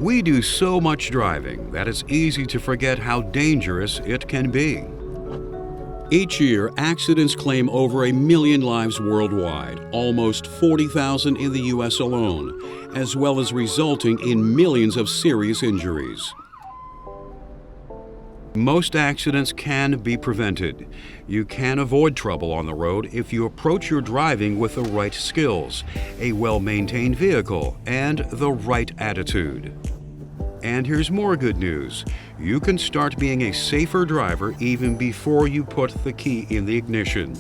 We do so much driving that it's easy to forget how dangerous it can be. Each year, accidents claim over 1 million lives worldwide, almost 40,000 in the U.S. alone, as well as resulting in millions of serious injuries. Most accidents can be prevented. You can avoid trouble on the road if you approach your driving with the right skills, a well-maintained vehicle, and the right attitude. And here's more good news. You can start being a safer driver even before you put the key in the ignition.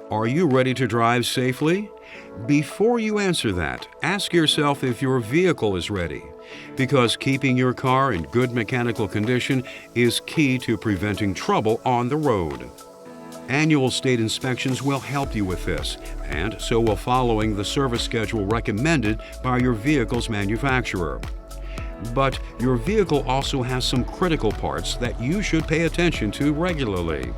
Are you ready to drive safely? Before you answer that, ask yourself if your vehicle is ready, because keeping your car in good mechanical condition is key to preventing trouble on the road. Annual state inspections will help you with this, and so will following the service schedule recommended by your vehicle's manufacturer. But your vehicle also has some critical parts that you should pay attention to regularly.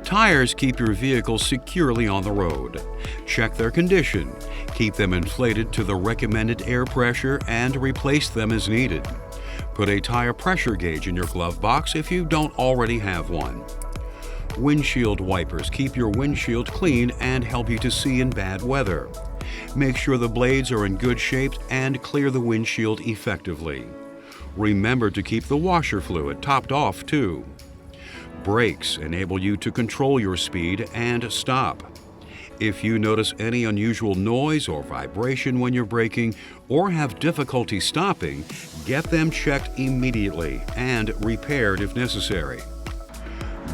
Tires keep your vehicle securely on the road. Check their condition, keep them inflated to the recommended air pressure, and replace them as needed. Put a tire pressure gauge in your glove box if you don't already have one. Windshield wipers keep your windshield clean and help you to see in bad weather. Make sure the blades are in good shape and clear the windshield effectively. Remember to keep the washer fluid topped off too. Brakes enable you to control your speed and stop. If you notice any unusual noise or vibration when you're braking or have difficulty stopping, get them checked immediately and repaired if necessary.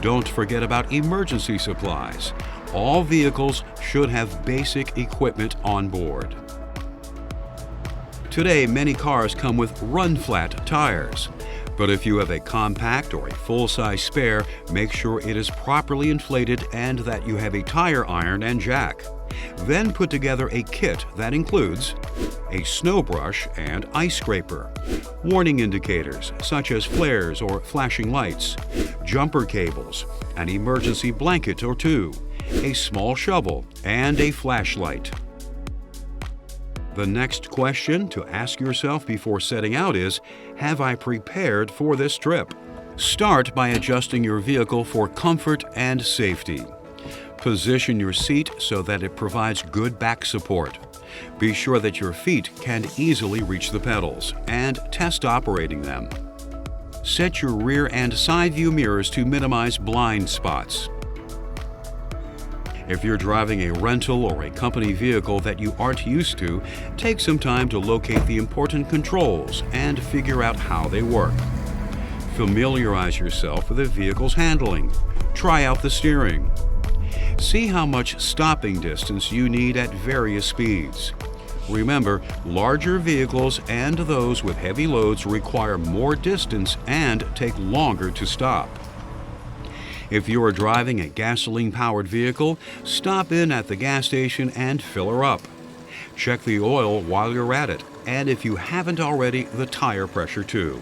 Don't forget about emergency supplies. All vehicles should have basic equipment on board. Today, many cars come with run-flat tires. But if you have a compact or a full-size spare, make sure it is properly inflated and that you have a tire iron and jack. Then put together a kit that includes a snow brush and ice scraper, warning indicators such as flares or flashing lights, jumper cables, an emergency blanket or two, a small shovel, and a flashlight. The next question to ask yourself before setting out is, have I prepared for this trip? Start by adjusting your vehicle for comfort and safety. Position your seat so that it provides good back support. Be sure that your feet can easily reach the pedals, and test operating them. Set your rear and side view mirrors to minimize blind spots. If you're driving a rental or a company vehicle that you aren't used to, take some time to locate the important controls and figure out how they work. Familiarize yourself with the vehicle's handling. Try out the steering. See how much stopping distance you need at various speeds. Remember, larger vehicles and those with heavy loads require more distance and take longer to stop. If you are driving a gasoline-powered vehicle, stop in at the gas station and fill her up. Check the oil while you're at it, and if you haven't already, the tire pressure too.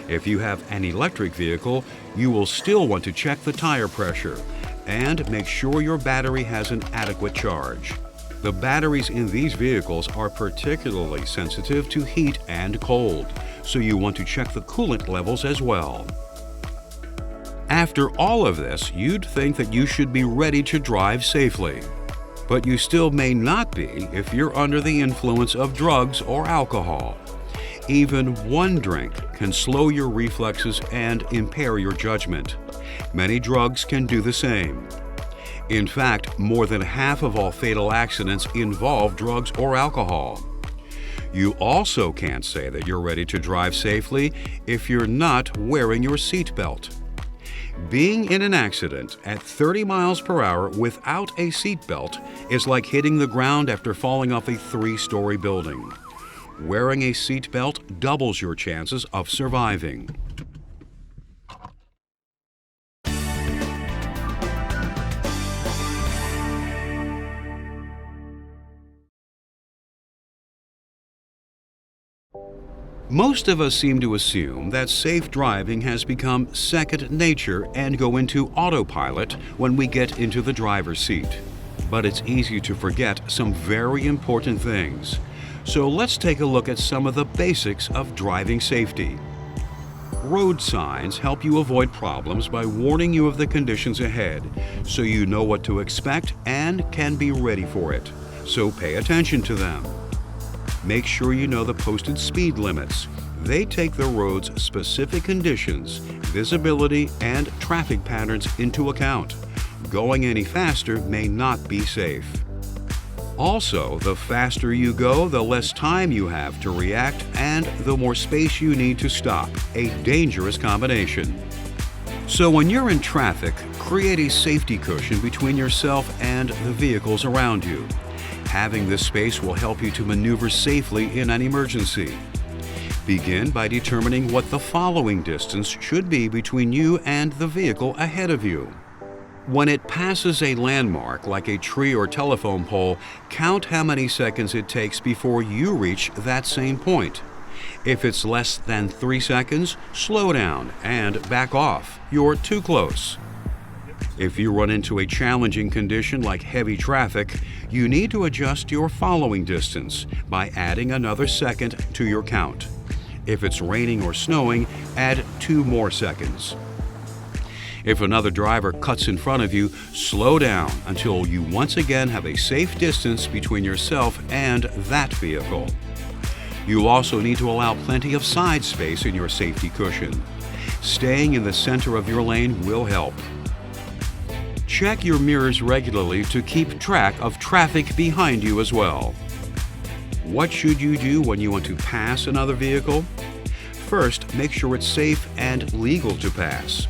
If you have an electric vehicle, you will still want to check the tire pressure and make sure your battery has an adequate charge. The batteries in these vehicles are particularly sensitive to heat and cold, so you want to check the coolant levels as well. After all of this, you'd think that you should be ready to drive safely. But you still may not be if you're under the influence of drugs or alcohol. Even one drink can slow your reflexes and impair your judgment. Many drugs can do the same. In fact, more than half of all fatal accidents involve drugs or alcohol. You also can't say that you're ready to drive safely if you're not wearing your seatbelt. Being in an accident at 30 miles per hour without a seatbelt is like hitting the ground after falling off a 3-story building. Wearing a seatbelt doubles your chances of surviving. Most of us seem to assume that safe driving has become second nature and go into autopilot when we get into the driver's seat. But it's easy to forget some very important things. So let's take a look at some of the basics of driving safety. Road signs help you avoid problems by warning you of the conditions ahead, so you know what to expect and can be ready for it. So pay attention to them. Make sure you know the posted speed limits. They take the road's specific conditions, visibility, and traffic patterns into account. Going any faster may not be safe. Also, the faster you go, the less time you have to react and the more space you need to stop. A dangerous combination. So when you're in traffic, create a safety cushion between yourself and the vehicles around you. Having this space will help you to maneuver safely in an emergency. Begin by determining what the following distance should be between you and the vehicle ahead of you. When it passes a landmark like a tree or telephone pole, count how many seconds it takes before you reach that same point. If it's less than 3 seconds, slow down and back off. You're too close. If you run into a challenging condition like heavy traffic, you need to adjust your following distance by adding another second to your count. If it's raining or snowing, add 2 more seconds. If another driver cuts in front of you, slow down until you once again have a safe distance between yourself and that vehicle. You also need to allow plenty of side space in your safety cushion. Staying in the center of your lane will help. Check your mirrors regularly to keep track of traffic behind you as well. What should you do when you want to pass another vehicle? First, make sure it's safe and legal to pass.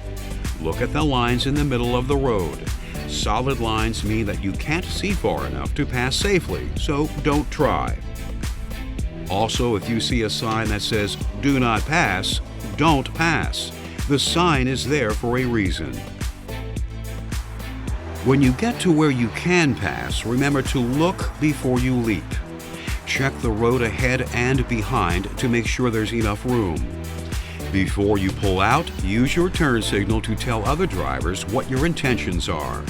Look at the lines in the middle of the road. Solid lines mean that you can't see far enough to pass safely, so don't try. Also, if you see a sign that says, "Do not pass," don't pass. The sign is there for a reason. When you get to where you can pass, remember to look before you leap. Check the road ahead and behind to make sure there's enough room. Before you pull out, use your turn signal to tell other drivers what your intentions are.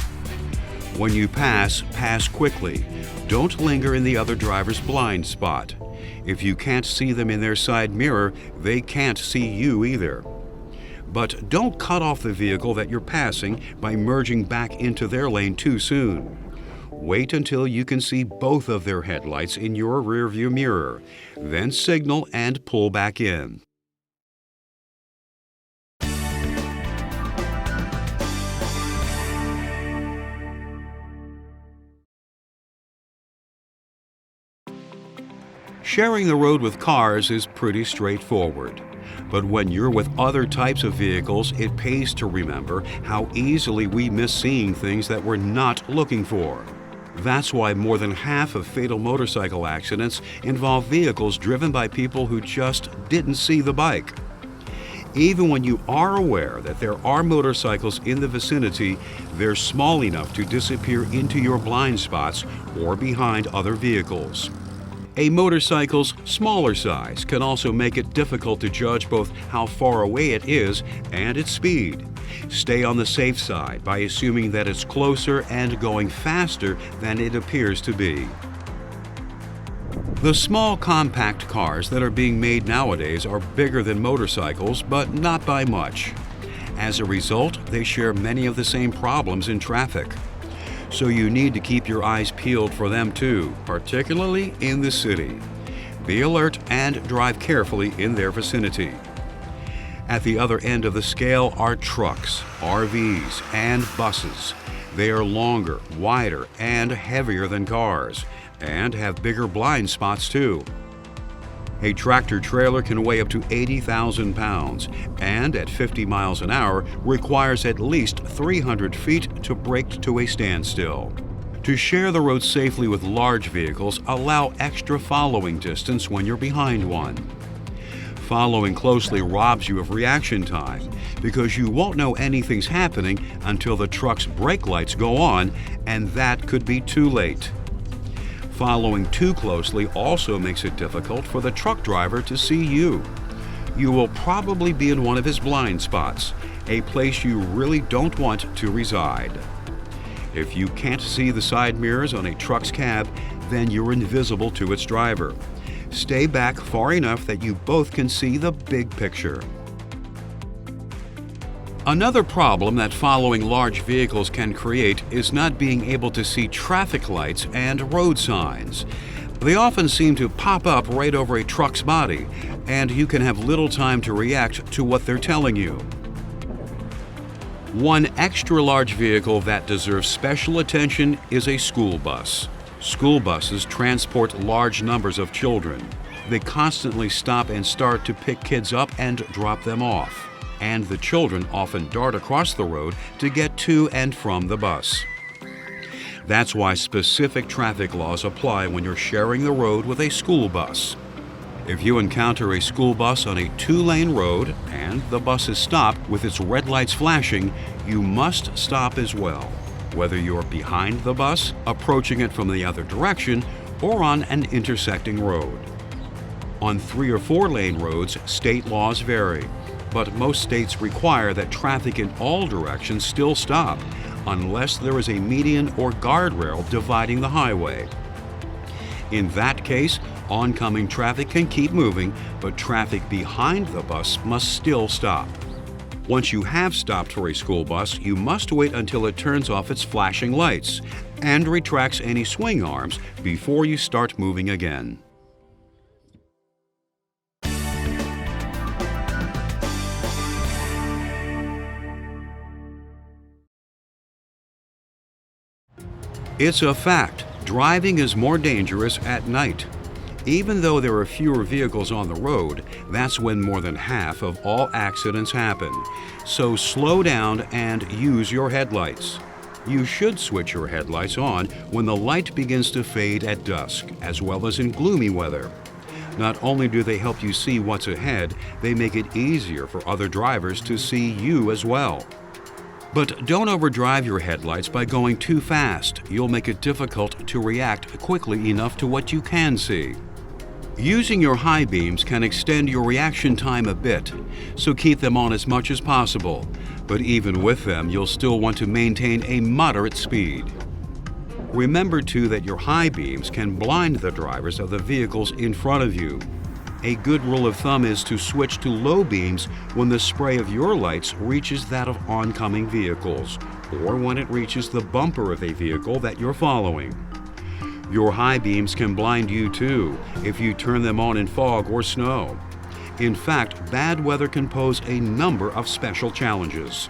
When you pass, pass quickly. Don't linger in the other driver's blind spot. If you can't see them in their side mirror, they can't see you either. But don't cut off the vehicle that you're passing by merging back into their lane too soon. Wait until you can see both of their headlights in your rearview mirror. Then signal and pull back in. Sharing the road with cars is pretty straightforward. But when you're with other types of vehicles, it pays to remember how easily we miss seeing things that we're not looking for. That's why more than half of fatal motorcycle accidents involve vehicles driven by people who just didn't see the bike. Even when you are aware that there are motorcycles in the vicinity, they're small enough to disappear into your blind spots or behind other vehicles. A motorcycle's smaller size can also make it difficult to judge both how far away it is and its speed. Stay on the safe side by assuming that it's closer and going faster than it appears to be. The small compact cars that are being made nowadays are bigger than motorcycles, but not by much. As a result, they share many of the same problems in traffic. So you need to keep your eyes peeled for them too, particularly in the city. Be alert and drive carefully in their vicinity. At the other end of the scale are trucks, RVs, and buses. They are longer, wider, and heavier than cars, and have bigger blind spots too. A tractor-trailer can weigh up to 80,000 pounds and at 50 miles an hour requires at least 300 feet to brake to a standstill. To share the road safely with large vehicles, allow extra following distance when you're behind one. Following closely robs you of reaction time because you won't know anything's happening until the truck's brake lights go on, and that could be too late. Following too closely also makes it difficult for the truck driver to see you. you will probably be in one of his blind spots, a place you really don't want to reside. If you can't see the side mirrors on a truck's cab, then you're invisible to its driver. Stay back far enough that you both can see the big picture. Another problem that following large vehicles can create is not being able to see traffic lights and road signs. They often seem to pop up right over a truck's body, and you can have little time to react to what they're telling you. One extra large vehicle that deserves special attention is a school bus. School buses transport large numbers of children. They constantly stop and start to pick kids up and drop them off, and the children often dart across the road to get to and from the bus. That's why specific traffic laws apply when you're sharing the road with a school bus. If you encounter a school bus on a 2-lane road and the bus is stopped with its red lights flashing, you must stop as well, whether you're behind the bus, approaching it from the other direction, or on an intersecting road. On 3 or 4-lane roads, state laws vary, but most states require that traffic in all directions still stop, unless there is a median or guardrail dividing the highway. In that case, oncoming traffic can keep moving, but traffic behind the bus must still stop. Once you have stopped for a school bus, you must wait until it turns off its flashing lights and retracts any swing arms before you start moving again. It's a fact, driving is more dangerous at night. Even though there are fewer vehicles on the road, that's when more than half of all accidents happen. So slow down and use your headlights. You should switch your headlights on when the light begins to fade at dusk, as well as in gloomy weather. Not only do they help you see what's ahead, they make it easier for other drivers to see you as well. But don't overdrive your headlights by going too fast. You'll make it difficult to react quickly enough to what you can see. Using your high beams can extend your reaction time a bit, so keep them on as much as possible. But even with them, you'll still want to maintain a moderate speed. Remember too that your high beams can blind the drivers of the vehicles in front of you. A good rule of thumb is to switch to low beams when the spray of your lights reaches that of oncoming vehicles, or when it reaches the bumper of a vehicle that you're following. Your high beams can blind you too if you turn them on in fog or snow. In fact, bad weather can pose a number of special challenges.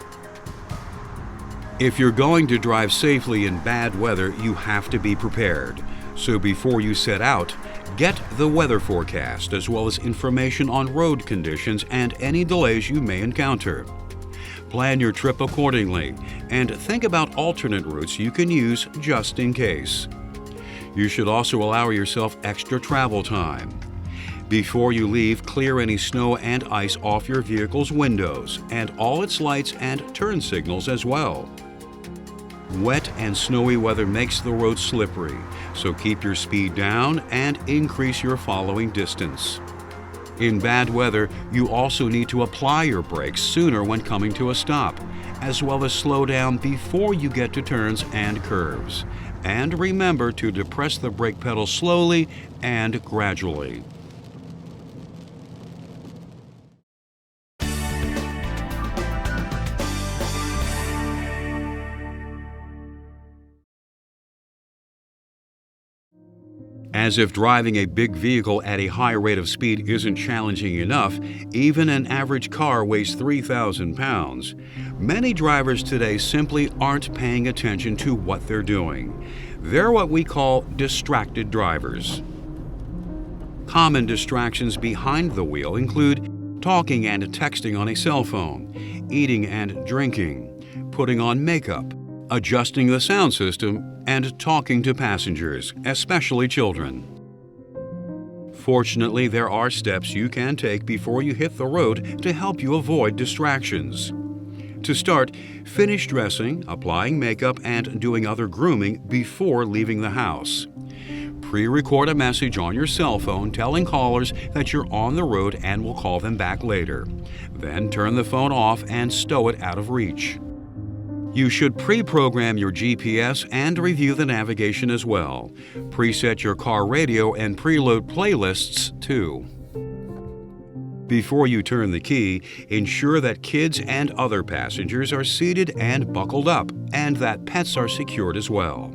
If you're going to drive safely in bad weather, you have to be prepared. So before you set out, get the weather forecast as well as information on road conditions and any delays you may encounter. Plan your trip accordingly and think about alternate routes you can use just in case. You should also allow yourself extra travel time. Before you leave, clear any snow and ice off your vehicle's windows and all its lights and turn signals as well. Wet and snowy weather makes the road slippery, so keep your speed down and increase your following distance. In bad weather, you also need to apply your brakes sooner when coming to a stop, as well as slow down before you get to turns and curves. And remember to depress the brake pedal slowly and gradually. As if driving a big vehicle at a high rate of speed isn't challenging enough, even an average car weighs 3,000 pounds. Many drivers today simply aren't paying attention to what they're doing. They're what we call distracted drivers. Common distractions behind the wheel include talking and texting on a cell phone, eating and drinking, putting on makeup, adjusting the sound system, and talking to passengers, especially children. Fortunately, there are steps you can take before you hit the road to help you avoid distractions. To start, finish dressing, applying makeup, and doing other grooming before leaving the house. Pre-record a message on your cell phone telling callers that you're on the road and will call them back later. Then turn the phone off and stow it out of reach. You should pre-program your GPS and review the navigation as well. Preset your car radio and preload playlists too. Before you turn the key, ensure that kids and other passengers are seated and buckled up, and that pets are secured as well.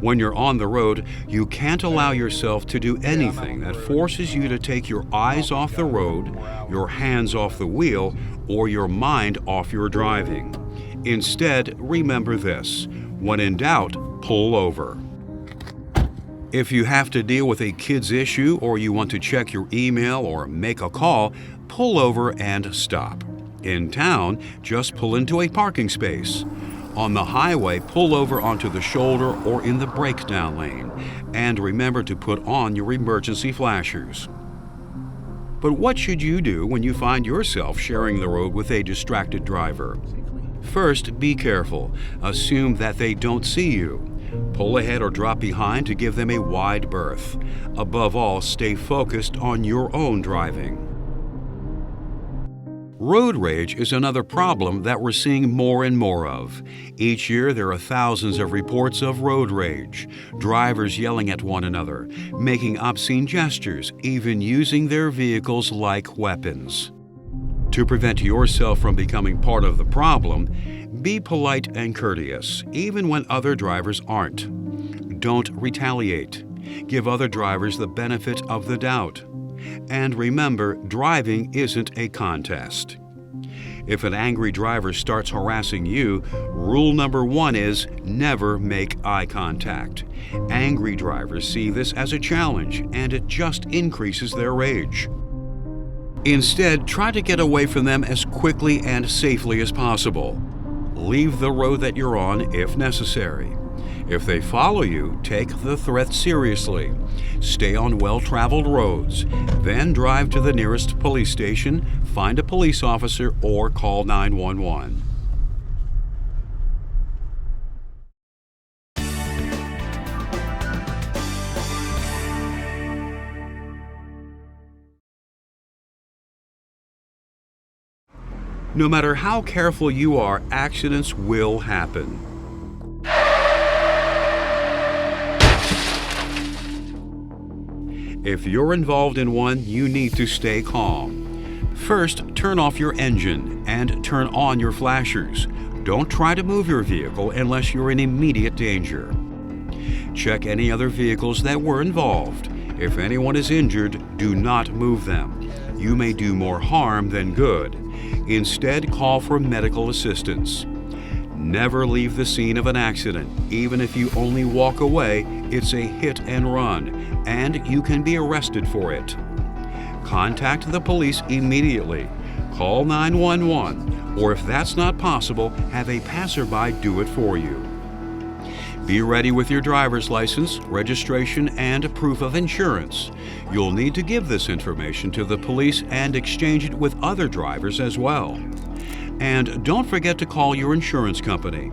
When you're on the road, you can't allow yourself to do anything that forces you to take your eyes off the road, your hands off the wheel, or your mind off your driving. Instead, remember this: when in doubt, pull over. If you have to deal with a kid's issue or you want to check your email or make a call, pull over and stop. In town, just pull into a parking space. On the highway, pull over onto the shoulder or in the breakdown lane. And remember to put on your emergency flashers. But what should you do when you find yourself sharing the road with a distracted driver? First, be careful. Assume that they don't see you. Pull ahead or drop behind to give them a wide berth. Above all, stay focused on your own driving. Road rage is another problem that we're seeing more and more of. Each year there are thousands of reports of road rage, drivers yelling at one another, making obscene gestures, even using their vehicles like weapons. To prevent yourself from becoming part of the problem, be polite and courteous, even when other drivers aren't. Don't retaliate. Give other drivers the benefit of the doubt. And remember, driving isn't a contest. If an angry driver starts harassing you, rule number 1 is never make eye contact. Angry drivers see this as a challenge, and it just increases their rage. Instead, try to get away from them as quickly and safely as possible. Leave the road that you're on if necessary. If they follow you, take the threat seriously. Stay on well-traveled roads. Then drive to the nearest police station, find a police officer, or call 911. No matter how careful you are, accidents will happen. If you're involved in one, you need to stay calm. First, turn off your engine and turn on your flashers. Don't try to move your vehicle unless you're in immediate danger. Check any other vehicles that were involved. If anyone is injured, do not move them. You may do more harm than good. Instead, call for medical assistance. Never leave the scene of an accident. Even if you only walk away, it's a hit and run, and you can be arrested for it. Contact the police immediately. Call 911, or if that's not possible, have a passerby do it for you. Be ready with your driver's license, registration, and proof of insurance. You'll need to give this information to the police and exchange it with other drivers as well. And don't forget to call your insurance company.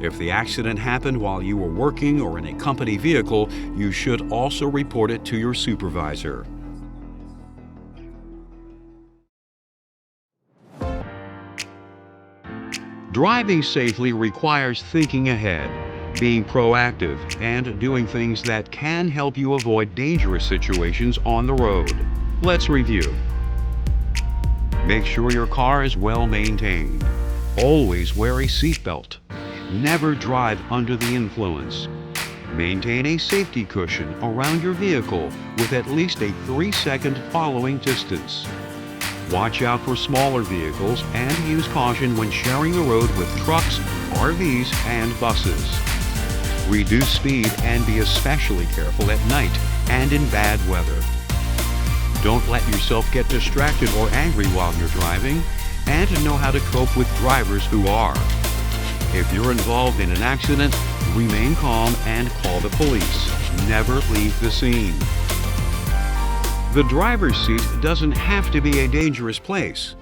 If the accident happened while you were working or in a company vehicle, you should also report it to your supervisor. Driving safely requires thinking ahead, being proactive, and doing things that can help you avoid dangerous situations on the road. Let's review. Make sure your car is well maintained. Always wear a seatbelt. Never drive under the influence. Maintain a safety cushion around your vehicle with at least a 3-second following distance. Watch out for smaller vehicles and use caution when sharing the road with trucks, RVs, and buses. Reduce speed and be especially careful at night and in bad weather. Don't let yourself get distracted or angry while you're driving, and know how to cope with drivers who are. If you're involved in an accident, remain calm and call the police. Never leave the scene. The driver's seat doesn't have to be a dangerous place.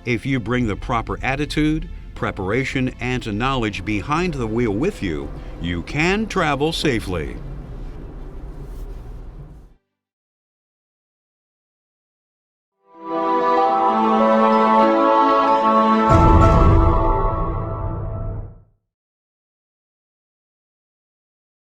If you bring the proper attitude, preparation, and knowledge behind the wheel with you, you can travel safely.